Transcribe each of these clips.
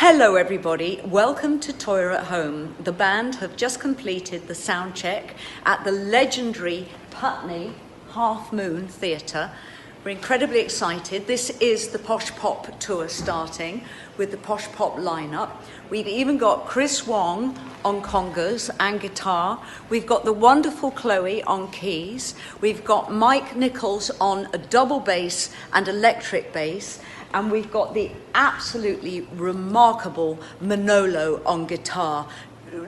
Hello everybody, welcome to Toyah at Home. The band have just completed the sound check at the legendary Putney Half Moon Theatre. We're incredibly excited. This is the Posh Pop tour starting with the Posh Pop lineup. We've even got Chris Wong on congas and guitar. We've got the wonderful Chloe on keys. We've got Mike Nichols on a double bass and electric bass. And we've got the absolutely remarkable Manolo on guitar,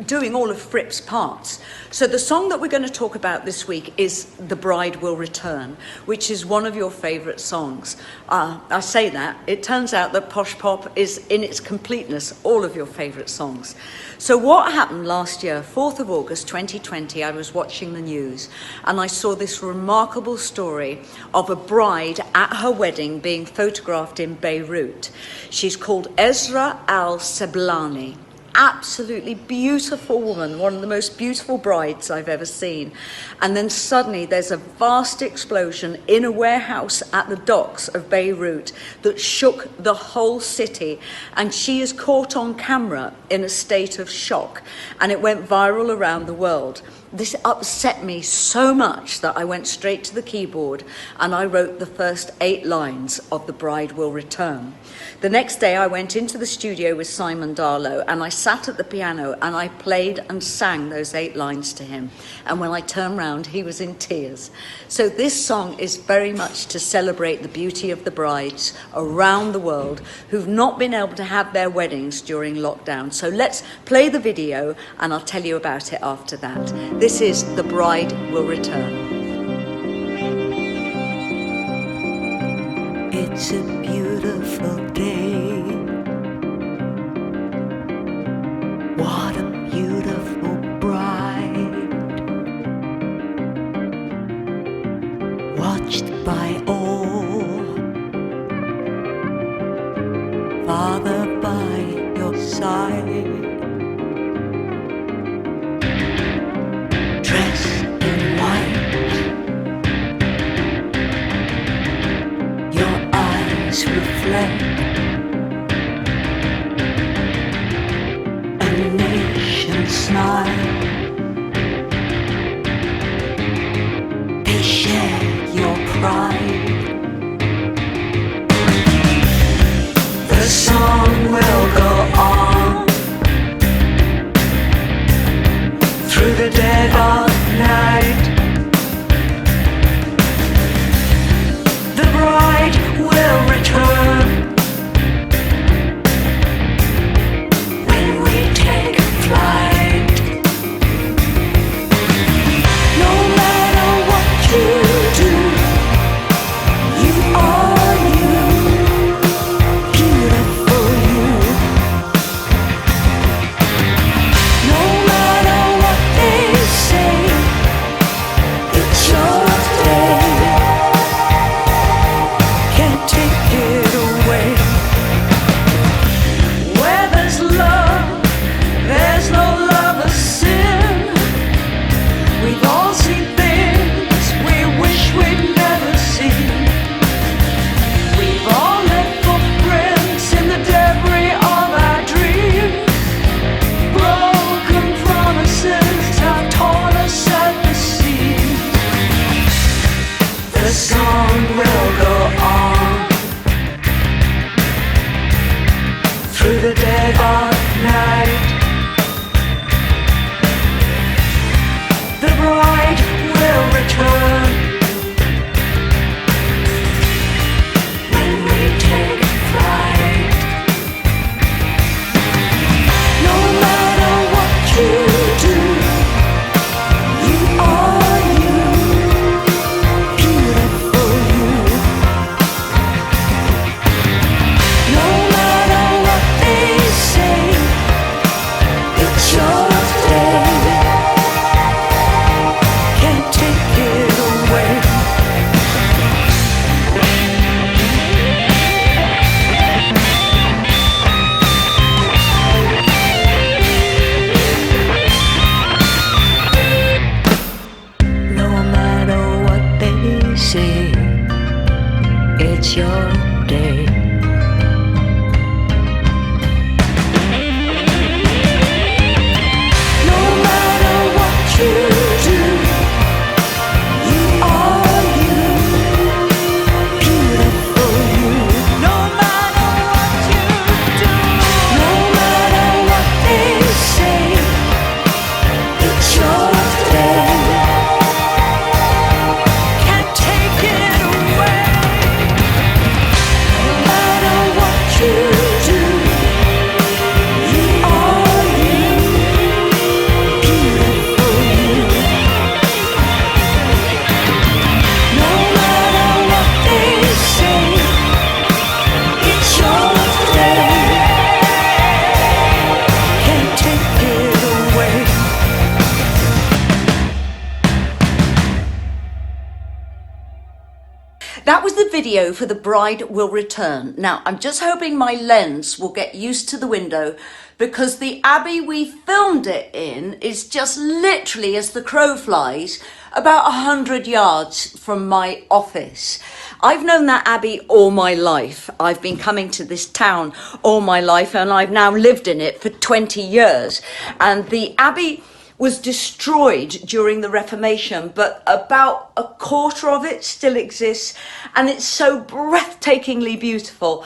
doing all of Fripp's parts. So the song that we're going to talk about this week is The Bride Will Return, which is one of your favourite songs. I say that, it turns out that Posh Pop is in its completeness all of your favourite songs. So what happened last year, 4th of August 2020, I was watching the news and I saw this remarkable story of a bride at her wedding being photographed in Beirut. She's called Ezra Al-Seblani. Absolutely beautiful woman, one of the most beautiful brides I've ever seen. And then suddenly there's a vast explosion in a warehouse at the docks of Beirut that shook the whole city, and she is caught on camera in a state of shock, and it went viral around the world. This upset me so much that I went straight to the keyboard and I wrote the first 8 lines of The Bride Will Return. The next day I went into the studio with Simon Darlow and I sat at the piano and I played and sang those 8 lines to him. And when I turned round, he was in tears. So this song is very much to celebrate the beauty of the brides around the world who've not been able to have their weddings during lockdown. So let's play the video and I'll tell you about it after that. This is The Bride Will Return. It's a beautiful day. What a beautiful bride, watched by all, Father by your side. Dressed in white, your eyes reflect a nation's smile. They share your pride. The song will go on through the dead of night. The bride will return when we take flight. video for The Bride Will Return. Now, I'm just hoping my lens will get used to the window because the abbey we filmed it in is just literally, as the crow flies, about 100 yards from my office. I've known that abbey all my life. I've been coming to this town all my life and I've now lived in it for 20 years. And the abbey was destroyed during the Reformation, but about a quarter of it still exists, and it's so breathtakingly beautiful.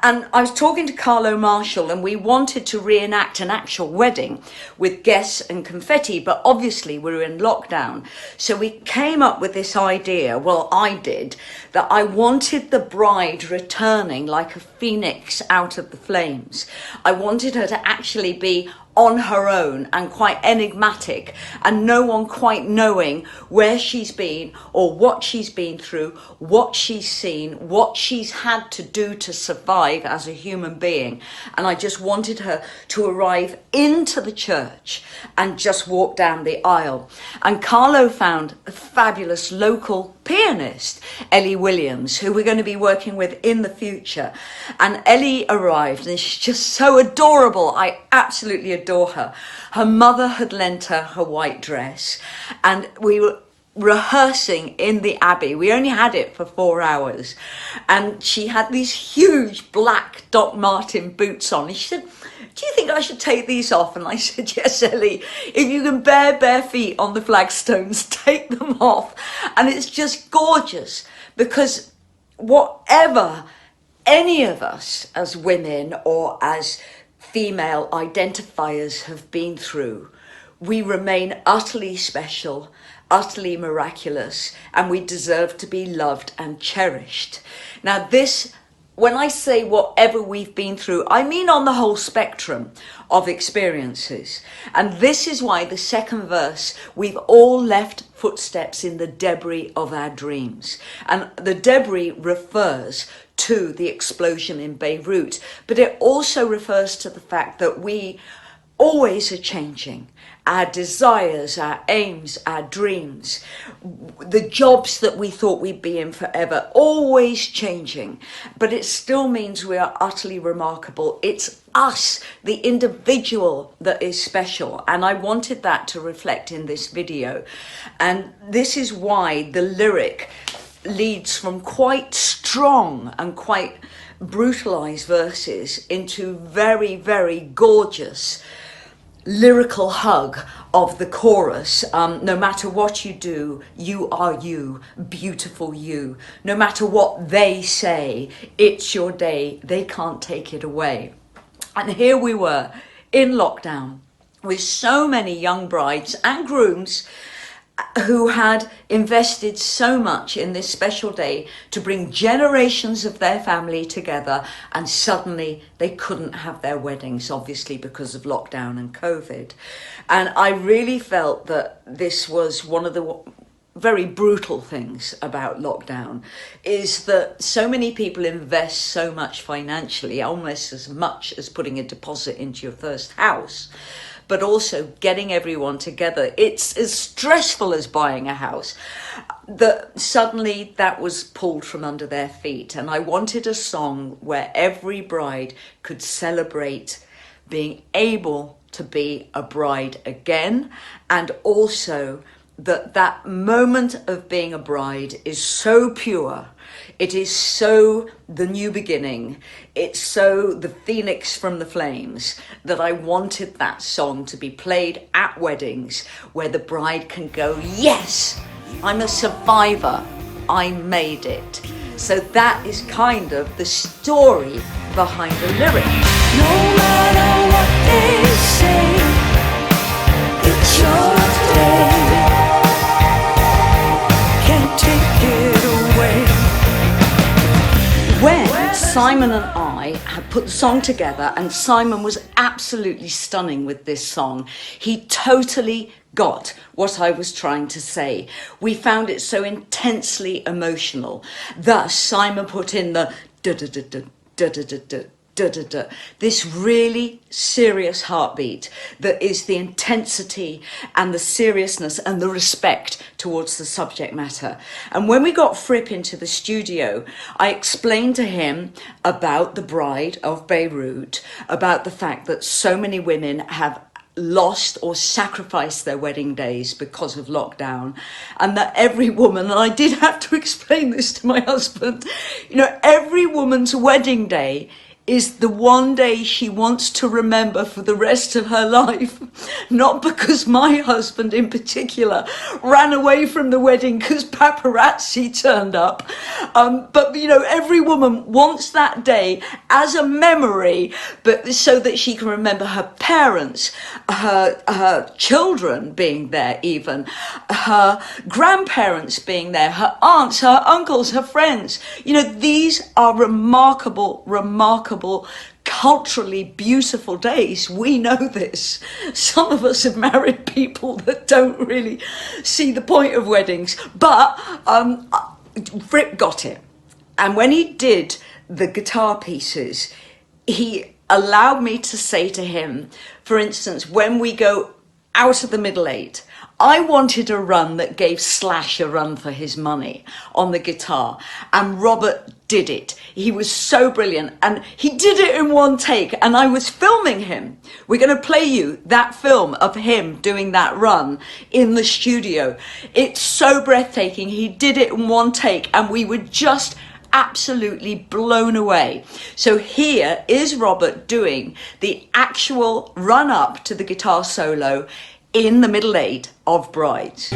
And I was talking to Carlo Marshall, and we wanted to reenact an actual wedding with guests and confetti, but obviously we were in lockdown. So we came up with this idea, well, I did, that I wanted the bride returning like a phoenix out of the flames. I wanted her to actually be on her own and quite enigmatic, and no one quite knowing where she's been or what she's been through, what she's seen, what she's had to do to survive as a human being. And I just wanted her to arrive into the church and just walk down the aisle. And Carlo found a fabulous local pianist, Ellie Williams, who we're going to be working with in the future. And Ellie arrived and she's just so adorable. I absolutely adore her. Her mother had lent her white dress, and we were rehearsing in the abbey. We only had it for 4 hours, and she had these huge black Doc Martin boots on, and she said, "Do you think I should take these off?" And I said, "Yes, Ellie, if you can bear bare feet on the flagstones, take them off." And it's just gorgeous, because whatever any of us as women or as female identifiers have been through, we remain utterly special, utterly miraculous, and we deserve to be loved and cherished. Now this, when I say whatever we've been through, I mean on the whole spectrum of experiences. And this is why the second verse, we've all left footsteps in the debris of our dreams. And the debris refers to the explosion in Beirut, but it also refers to the fact that we always are changing. Our desires, our aims, our dreams, the jobs that we thought we'd be in forever, always changing. But it still means we are utterly remarkable. It's us, the individual, that is special. And I wanted that to reflect in this video. And this is why the lyric leads from quite strong and quite brutalized verses into very, very gorgeous lyrical hug of the chorus. No matter what you do, you are you, beautiful you. No matter what they say, it's your day, they can't take it away. And here we were in lockdown with so many young brides and grooms who had invested so much in this special day to bring generations of their family together, and suddenly they couldn't have their weddings, obviously because of lockdown and COVID. And I really felt that this was one of the very brutal things about lockdown, is that so many people invest so much financially, almost as much as putting a deposit into your first house, but also getting everyone together. It's as stressful as buying a house. That suddenly that was pulled from under their feet. And I wanted a song where every bride could celebrate being able to be a bride again, and also that moment of being a bride is so pure. It is so the new beginning. It's so the phoenix from the flames, that I wanted that song to be played at weddings where the bride can go, "Yes, I'm a survivor. I made it." So that is kind of the story behind the lyric. No matter what they say, it's your day. Can't take it away. When Simon and I had put the song together, and Simon was absolutely stunning with this song, he totally got what I was trying to say. We found it so intensely emotional. Thus, Simon put in the da-da-da-da, da-da-da-da, da da da. This really serious heartbeat that is the intensity and the seriousness and the respect towards the subject matter. And when we got Fripp into the studio, I explained to him about the Bride of Beirut, about the fact that so many women have lost or sacrificed their wedding days because of lockdown, and that every woman, and I did have to explain this to my husband, you know, every woman's wedding day is the one day she wants to remember for the rest of her life. Not because my husband in particular ran away from the wedding because paparazzi turned up, but you know, every woman wants that day as a memory, but so that she can remember her parents, her children being there, even her grandparents being there, her aunts, her uncles, her friends. You know, these are remarkable culturally beautiful days. We know this. Some of us have married people that don't really see the point of weddings, but Fripp got it. And when he did the guitar pieces, he allowed me to say to him, for instance, when we go out of the middle eight, I wanted a run that gave Slash a run for his money on the guitar, and Robert did it. He was so brilliant, and he did it in one take, and I was filming him. We're going to play you that film of him doing that run in the studio. It's so breathtaking. He did it in one take, and we were just absolutely blown away. So here is Robert doing the actual run up to the guitar solo in the middle eight of Brides.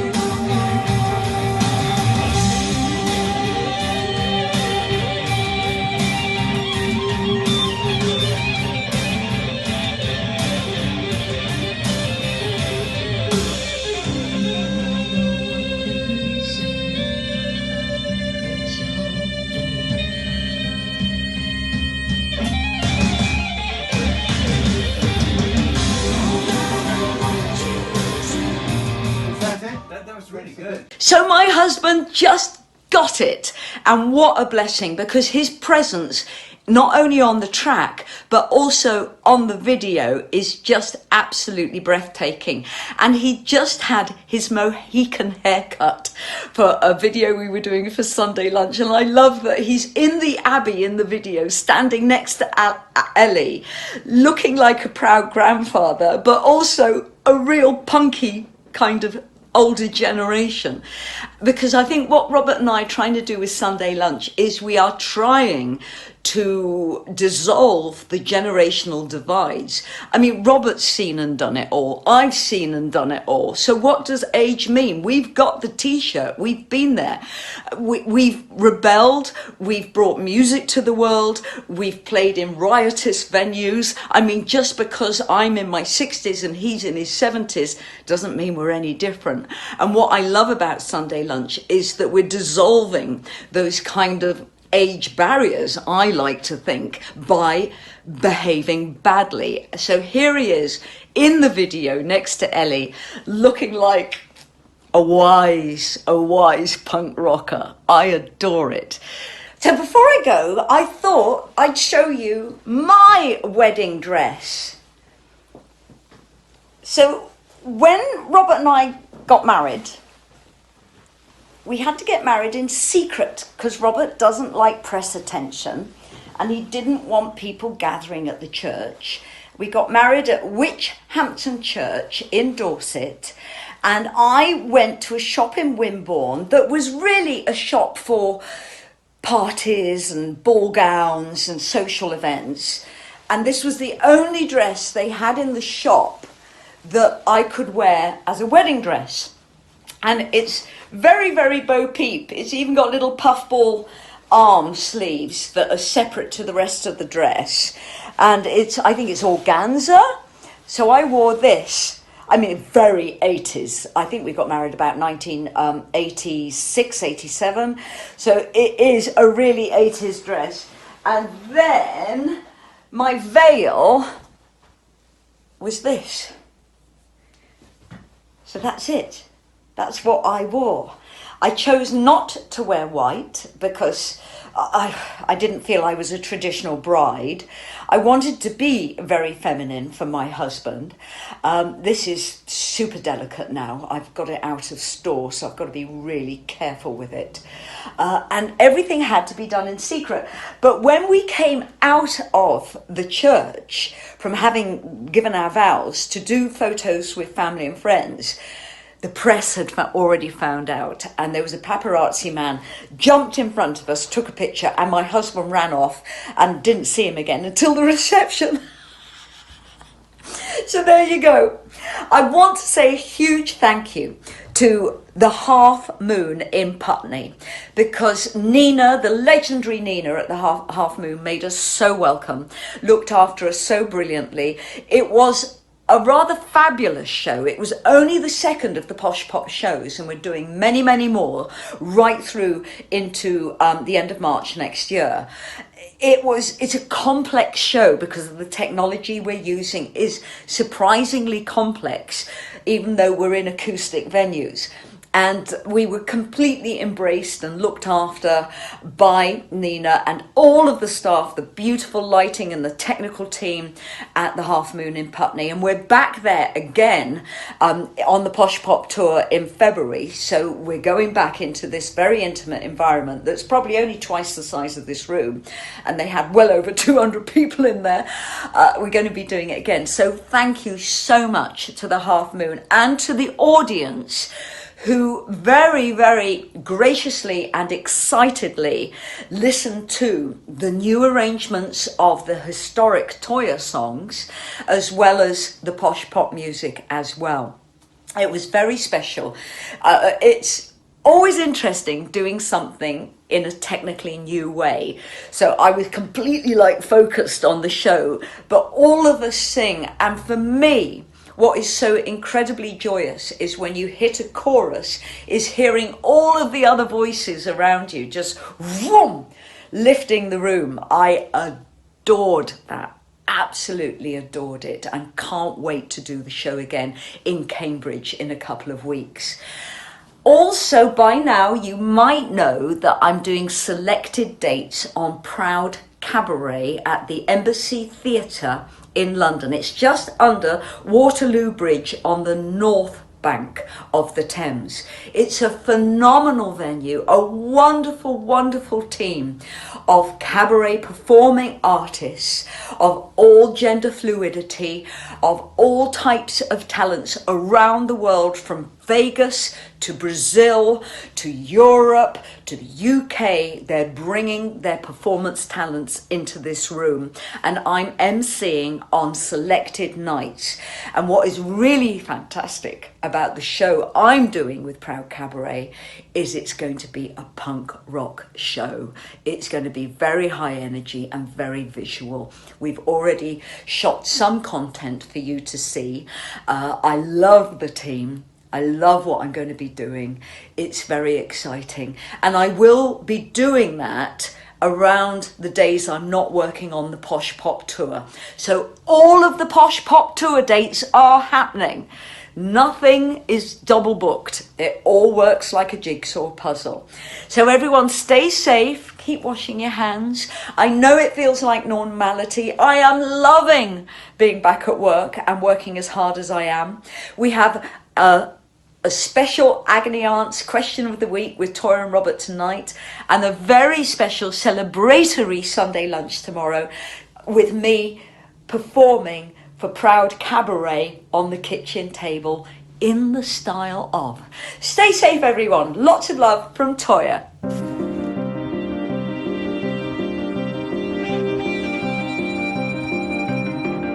That was really good. So my husband just got it, and what a blessing, because his presence not only on the track but also on the video is just absolutely breathtaking. And he just had his Mohican haircut for a video we were doing for Sunday Lunch, and I love that he's in the Abbey in the video, standing next to Ellie, looking like a proud grandfather but also a real punky kind of older generation. Because I think what Robert and I are trying to do with Sunday Lunch is we are trying to dissolve the generational divides. I mean, Robert's seen and done it all. I've seen and done it all. So what does age mean? We've got the t-shirt. We've been there. We've rebelled. We've brought music to the world. We've played in riotous venues. I mean, just because I'm in my 60s and he's in his 70s doesn't mean we're any different. And what I love about Sunday Lunch is that we're dissolving those kind of age barriers, I like to think, by behaving badly. So here he is in the video next to Ellie, looking like a wise punk rocker. I adore it. So before I go, I thought I'd show you my wedding dress. So when Robert and I got married, we had to get married in secret because Robert doesn't like press attention and he didn't want people gathering at the church. We got married at Witchhampton Church in Dorset, and I went to a shop in Wimborne that was really a shop for parties and ball gowns and social events. And this was the only dress they had in the shop that I could wear as a wedding dress. And it's very, very Bo Peep. It's even got little puffball arm sleeves that are separate to the rest of the dress. And I think it's organza. So I wore this. I mean, very 80s. I think we got married about 1986, 87. So it is a really 80s dress. And then my veil was this. So that's it. That's what I wore. I chose not to wear white because I didn't feel I was a traditional bride. I wanted to be very feminine for my husband. This is super delicate now. I've got it out of store, so I've got to be really careful with it. And everything had to be done in secret. But when we came out of the church, from having given our vows to do photos with family and friends, the press had already found out, and there was a paparazzi man jumped in front of us, took a picture, and my husband ran off and didn't see him again until the reception. So there you go. I want to say a huge thank you to the Half Moon in Putney, because Nina, the legendary Nina at the Half Moon, made us so welcome, looked after us so brilliantly. It was a rather fabulous show. It was only the second of the Posh Pop shows, and we're doing many, many more right through into the end of March next year. It's a complex show because of the technology we're using is surprisingly complex, even though we're in acoustic venues. And we were completely embraced and looked after by Nina and all of the staff, the beautiful lighting and the technical team at the Half Moon in Putney. And we're back there again on the Posh Pop tour in February. So we're going back into this very intimate environment that's probably only twice the size of this room. And they had well over 200 people in there. We're going to be doing it again. So thank you so much to the Half Moon and to the audience, who very, very graciously and excitedly listened to the new arrangements of the historic Toyah songs, as well as the Posh Pop music as well. It was very special. It's always interesting doing something in a technically new way. So I was completely focused on the show, but all of us sing. And for me, what is so incredibly joyous is when you hit a chorus, is hearing all of the other voices around you just vroom, lifting the room. I adored that. Absolutely adored it, and can't wait to do the show again in Cambridge in a couple of weeks. Also, by now, you might know that I'm doing selected dates on Proud Cabaret at the Embassy Theatre in London. It's just under Waterloo Bridge on the north bank of the Thames. It's a phenomenal venue, a wonderful, wonderful team of cabaret performing artists of all gender fluidity, of all types of talents around the world, from Vegas to Brazil to Europe to the UK. They're bringing their performance talents into this room, and I'm emceeing on selected nights. And what is really fantastic about the show I'm doing with Proud Cabaret is it's going to be a punk rock show. It's going to be very high energy and very visual. We've already shot some content for you to see. I love the team. I love what I'm going to be doing. It's very exciting. And I will be doing that around the days I'm not working on the Posh Pop tour. So all of the Posh Pop tour dates are happening. Nothing is double booked. It all works like a jigsaw puzzle. So everyone, stay safe. Keep washing your hands. I know it feels like normality. I am loving being back at work and working as hard as I am. We have a special Agony Aunts question of the week with Toyah and Robert tonight, and a very special celebratory Sunday lunch tomorrow with me performing for Proud Cabaret on the kitchen table in the style of. Stay safe, everyone. Lots of love from Toyah.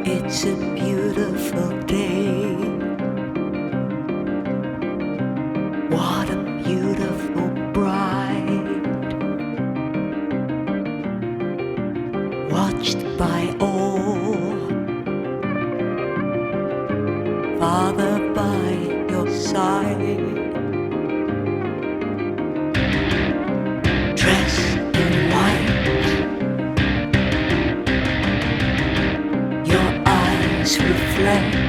It's a beautiful day. What a beautiful bride, watched by all, Father by your side, dressed in white, your eyes reflect